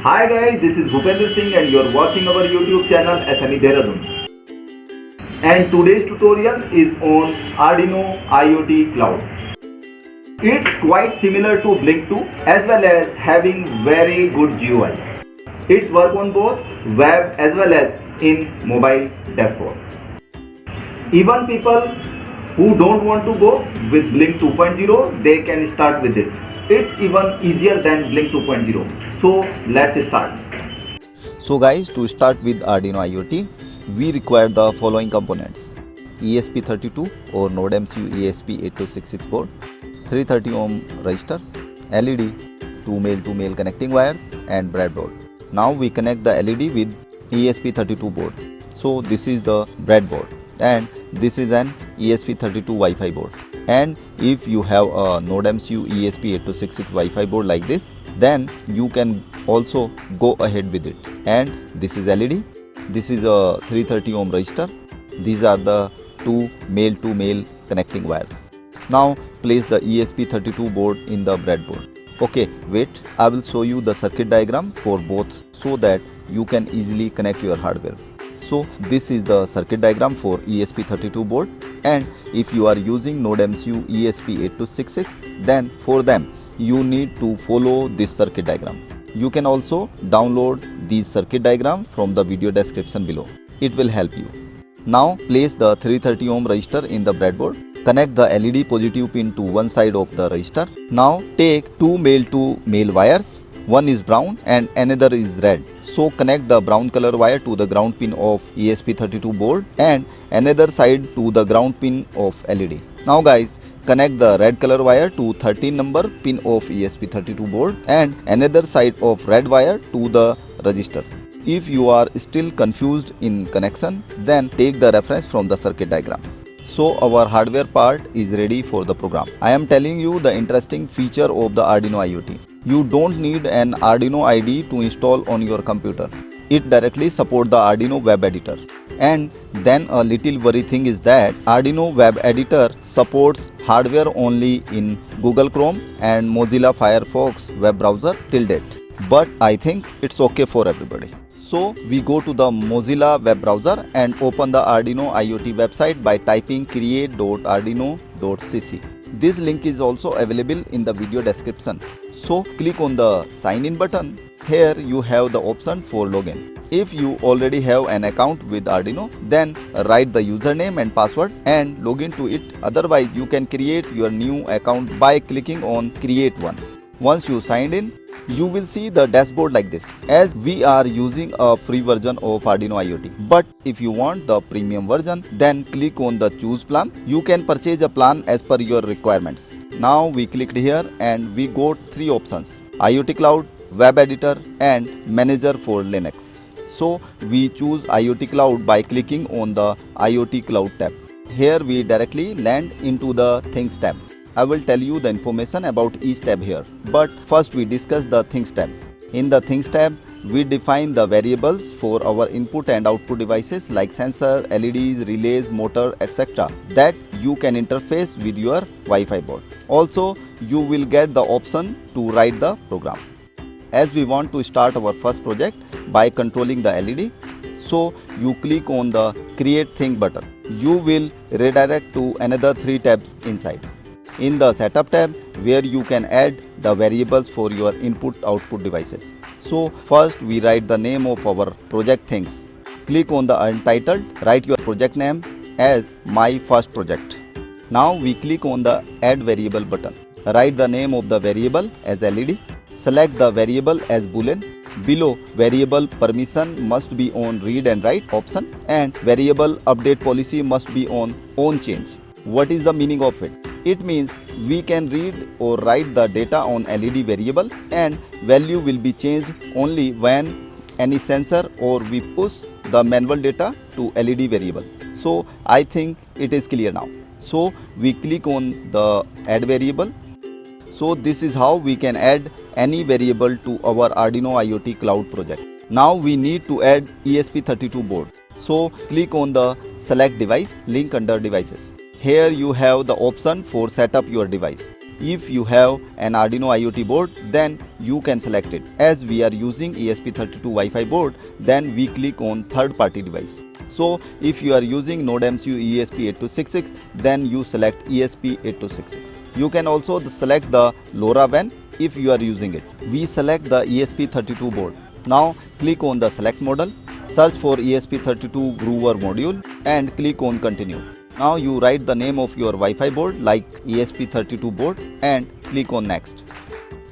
Hi guys, this is Bhupender Singh and you're watching our YouTube channel SME Dehradun. And today's tutorial is on Arduino IoT Cloud. It's quite similar to Blink 2 as well as having very good GUI. It's work on both web as well as in mobile dashboard. Even people who don't want to go with Blink 2.0, they can start with it. It's even easier than Blink 2.0. So let's start. So guys, to start with Arduino IoT, we require the following components: ESP32 or NodeMCU ESP8266 board, 330 ohm resistor, LED, two male connecting wires and breadboard. Now we connect the LED with ESP32 board. So this is the breadboard and this is an ESP32 Wi-Fi board. And if you have a NodeMCU ESP8266 Wi-Fi board like this, then you can also go ahead with it. And this is LED, this is a 330 ohm resistor, these are the two male connecting wires. Now place the ESP32 board in the breadboard. Okay, wait, I will show you the circuit diagram for both so that you can easily connect your hardware. So this is the circuit diagram for ESP32 board, and if you are using NodeMCU ESP8266, then for them you need to follow this circuit diagram. You can also download this circuit diagram from the video description below. It will help you. Now place the 330 ohm resistor in the breadboard. Connect the LED positive pin to one side of the resistor. Now take two male wires. One is brown and another is red. So connect the brown color wire to the ground pin of ESP32 board and another side to the ground pin of LED. Now guys, connect the red color wire to 13 number pin of ESP32 board and another side of red wire to the resistor. If you are still confused in connection, then take the reference from the circuit diagram. So our hardware part is ready for the program. I am telling you the interesting feature of the Arduino IoT. You don't need an Arduino IDE to install on your computer. It directly supports the Arduino web editor. And then a little worry thing is that Arduino web editor supports hardware only in Google Chrome and Mozilla Firefox web browser till date. But I think it's okay for everybody. So we go to the Mozilla web browser and open the Arduino IoT website by typing create.arduino.cc. This link is also available in the video description. So click on the sign in button. Here you have the option for login. If you already have an account with Arduino, then write the username and password and log into it. Otherwise, you can create your new account by clicking on create one. Once you signed in, you will see the dashboard like this, as we are using a free version of Arduino IoT. But if you want the premium version, then click on the choose plan. You can purchase a plan as per your requirements. Now we clicked here and we got three options: IoT Cloud, Web Editor and Manager for Linux. So we choose IoT Cloud by clicking on the IoT Cloud tab. Here we directly land into the Things tab. I will tell you the information about each tab here, but first we discuss the Things tab. In the Things tab, we define the variables for our input and output devices like sensor, LEDs, relays, motor, etc. that you can interface with your Wi-Fi board. Also, you will get the option to write the program. As we want to start our first project by controlling the LED, so you click on the Create Thing button. You will redirect to another three tabs inside. In the Setup tab, where you can add the variables for your input-output devices. So first we write the name of our project Things. Click on the Untitled, write your project name as My First Project. Now we click on the Add Variable button. Write the name of the variable as LED. Select the variable as Boolean. Below, variable permission must be on read and write option and variable update policy must be on change. What is the meaning of it? It means we can read or write the data on LED variable and value will be changed only when any sensor or we push the manual data to LED variable. So I think it is clear now. So we click on the add variable. So this is how we can add any variable to our Arduino IoT Cloud project. Now we need to add ESP32 board. So click on the select device link under devices. Here you have the option for set up your device. If you have an Arduino IoT board, then you can select it. As we are using ESP32 Wi-Fi board, then we click on third party device. So if you are using NodeMCU ESP8266, then you select ESP8266. You can also select the LoRaWAN if you are using it. We select the ESP32 board. Now click on the select model, search for ESP32 Groover module and click on continue. Now you write the name of your Wi-Fi board like ESP32 board and click on next.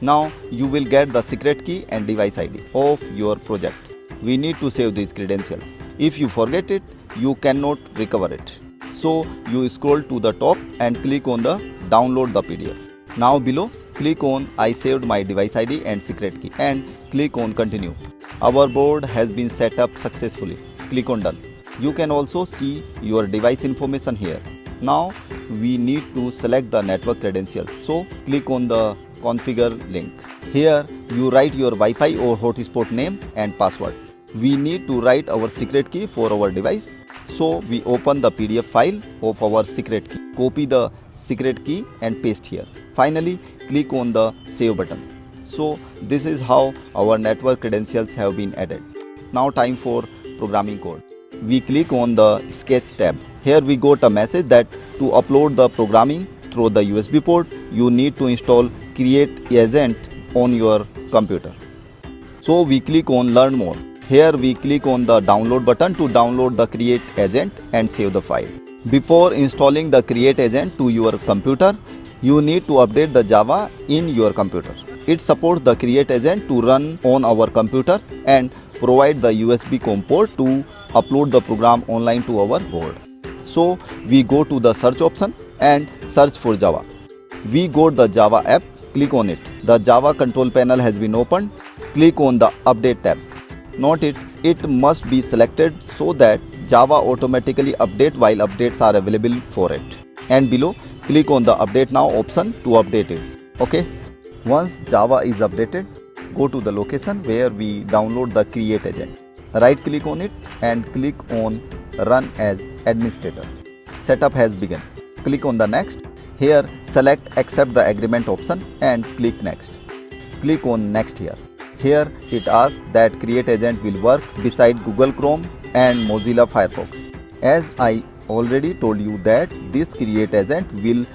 Now you will get the secret key and device ID of your project. We need to save these credentials. If you forget it, you cannot recover it. So you scroll to the top and click on the download the PDF. Now below, click on I saved my device ID and secret key and click on continue. Our board has been set up successfully. Click on done. You can also see your device information here. Now we need to select the network credentials. So click on the configure link. Here you write your Wi-Fi or hotspot name and password. We need to write our secret key for our device. So we open the PDF file of our secret key. Copy the secret key and paste here. Finally, click on the save button. So this is how our network credentials have been added. Now time for programming code. We click on the sketch tab. Here we got a message that to upload the programming through the USB port, you need to install Create Agent on your computer. So we click on learn more. Here we click on the download button to download the Create Agent and save the file. Before installing the Create Agent to your computer, you need to update the Java in your computer. It supports the Create Agent to run on our computer and provide the USB COM port to upload the program online to our board. So we go to the search option and search for Java. We got the Java app, click on it. The Java control panel has been opened. Click on the update tab. Note it must be selected so that Java automatically update while updates are available for it. And below, click on the update now option to update it. Okay. Once Java is updated, go to the location where we download the Create Agent. Right click on it and click on Run as Administrator. Setup has begun. Click on the next. Here select Accept the Agreement option and click Next. Click on Next here. Here it asks that Create Agent will work beside Google Chrome and Mozilla Firefox. As I already told you that this Create Agent will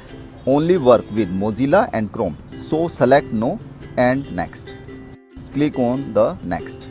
only work with Mozilla and Chrome. So select No and Next. Click on the Next.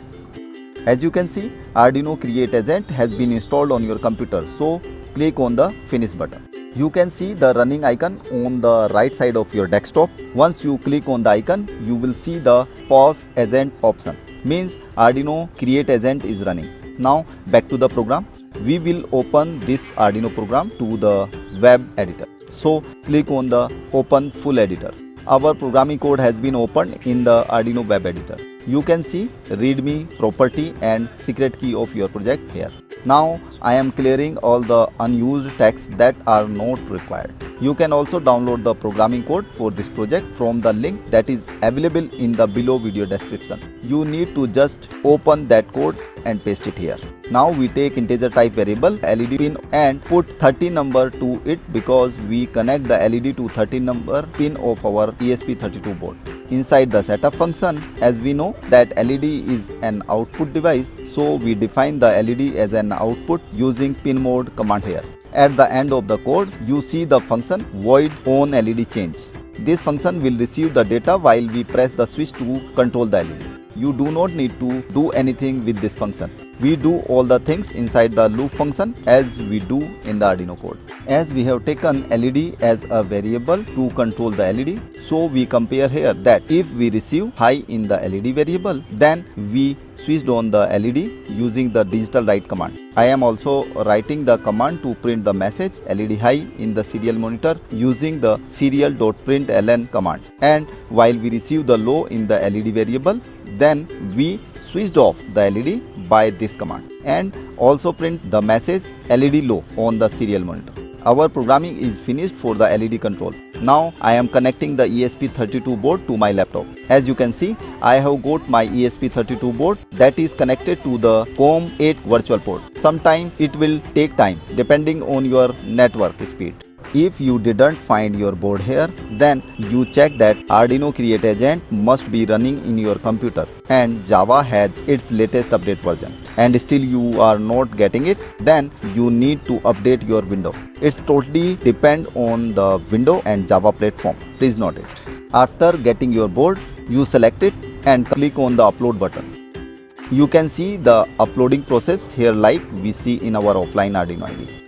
As you can see, Arduino Create Agent has been installed on your computer. So click on the Finish button. You can see the running icon on the right side of your desktop. Once you click on the icon, you will see the Pause Agent option. Means Arduino Create Agent is running. Now back to the program. We will open this Arduino program to the web editor. So click on the Open Full Editor. Our programming code has been opened in the Arduino web editor. You can see README, property and secret key of your project here. Now I am clearing all the unused texts that are not required. You can also download the programming code for this project from the link that is available in the below video description. You need to just open that code and paste it here. Now we take integer type variable LED pin and put 13 number to it because we connect the LED to 13 number pin of our ESP32 board. Inside the setup function, as we know that LED is an output device, so we define the LED as an output using pin mode command here. At the end of the code, you see the function void on LED change. This function will receive the data while we press the switch to control the LED. You do not need to do anything with this function. We do all the things inside the loop function as we do in the Arduino code. As we have taken LED as a variable to control the LED, so we compare here that if we receive high in the LED variable, then we switched on the LED using the digital write command. I am also writing the command to print the message LED high in the serial monitor using the serial.println command. And while we receive the low in the LED variable, then we switched off the LED by this command and also print the message LED low on the serial monitor. Our programming is finished for the LED control. Now I am connecting the ESP32 board to my laptop. As you can see, I have got my ESP32 board that is connected to the COM8 virtual port. Sometimes it will take time depending on your network speed. If you didn't find your board here, then you check that Arduino Create Agent must be running in your computer and Java has its latest update version. And still you are not getting it, then you need to update your window. It's totally depend on the window and Java platform. Please note it. After getting your board, you select it and click on the upload button. You can see the uploading process here like we see in our offline Arduino IDE.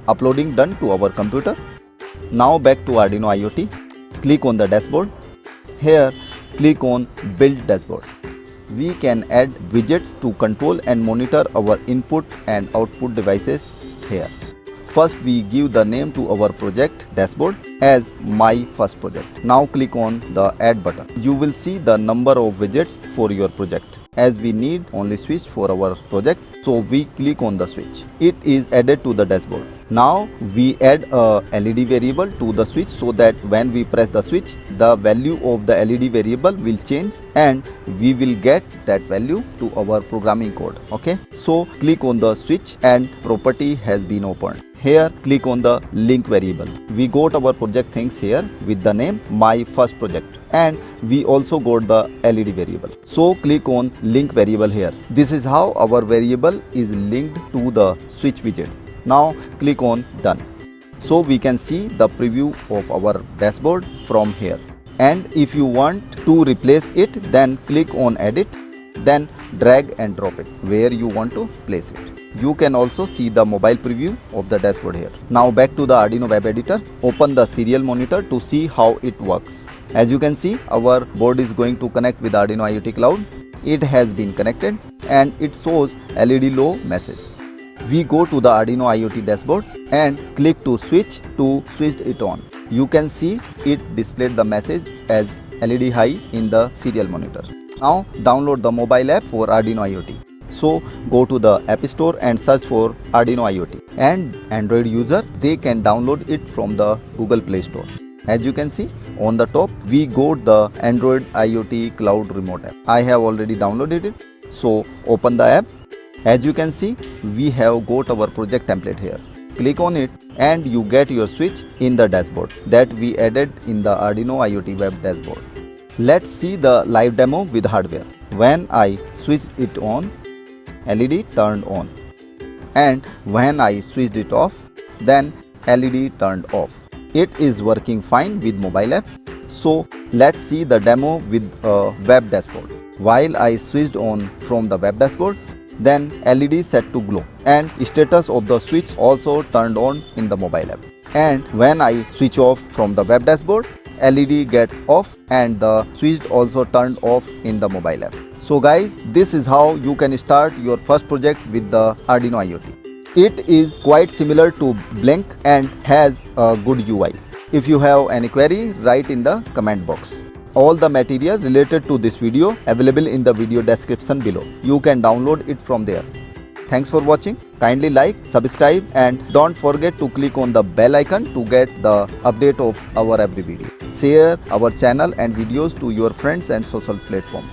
Uploading done to our computer. Now back to Arduino IoT. Click on the dashboard. Here click on build dashboard. We can add widgets to control and monitor our input and output devices here. First we give the name to our project dashboard as my first project. Now click on the add button. You will see the number of widgets for your project. As we need only switch for our project, so we click on the switch. It is added to the dashboard. Now we add a LED variable to the switch so that when we press the switch, the value of the LED variable will change and we will get that value to our programming code. Okay, so click on the switch and property has been opened. Here click on the link variable. We got our project things here with the name my first project and we also got the LED variable. So click on link variable here. This is how our variable is linked to the switch widgets. Now click on done. So we can see the preview of our dashboard from here. And if you want to replace it, then click on edit, then drag and drop it where you want to place it. You can also see the mobile preview of the dashboard here. Now back to the Arduino web editor. Open the serial monitor to see how it works. As you can see, our board is going to connect with Arduino IoT Cloud. It has been connected and it shows LED low message. We go to the Arduino IoT dashboard and click to switch it on. You can see it displayed the message as LED high in the serial monitor. Now download the mobile app for Arduino IoT. So go to the App Store and search for Arduino IoT. And Android user, they can download it from the Google Play Store. As you can see on the top, we got the Android IoT Cloud Remote app. I have already downloaded it. So open the app. As you can see, we have got our project template here. Click on it and you get your switch in the dashboard that we added in the Arduino IoT web dashboard. Let's see the live demo with hardware. When I switched it on, LED turned on, and when I switched it off, then LED turned off. It is working fine with mobile app. So let's see the demo with a web dashboard. While I switched on from the web dashboard, then LED set to glow and status of the switch also turned on in the mobile app. And when I switch off from the web dashboard, LED gets off and the switch also turned off in the mobile app. So guys, this is how you can start your first project with the Arduino IoT. It is quite similar to Blink and has a good UI. If you have any query, write in the comment box. All the material related to this video available in the video description below. You can download it from there. Thanks for watching. Kindly like, subscribe and don't forget to click on the bell icon to get the update of our every video. Share our channel and videos to your friends and social platform.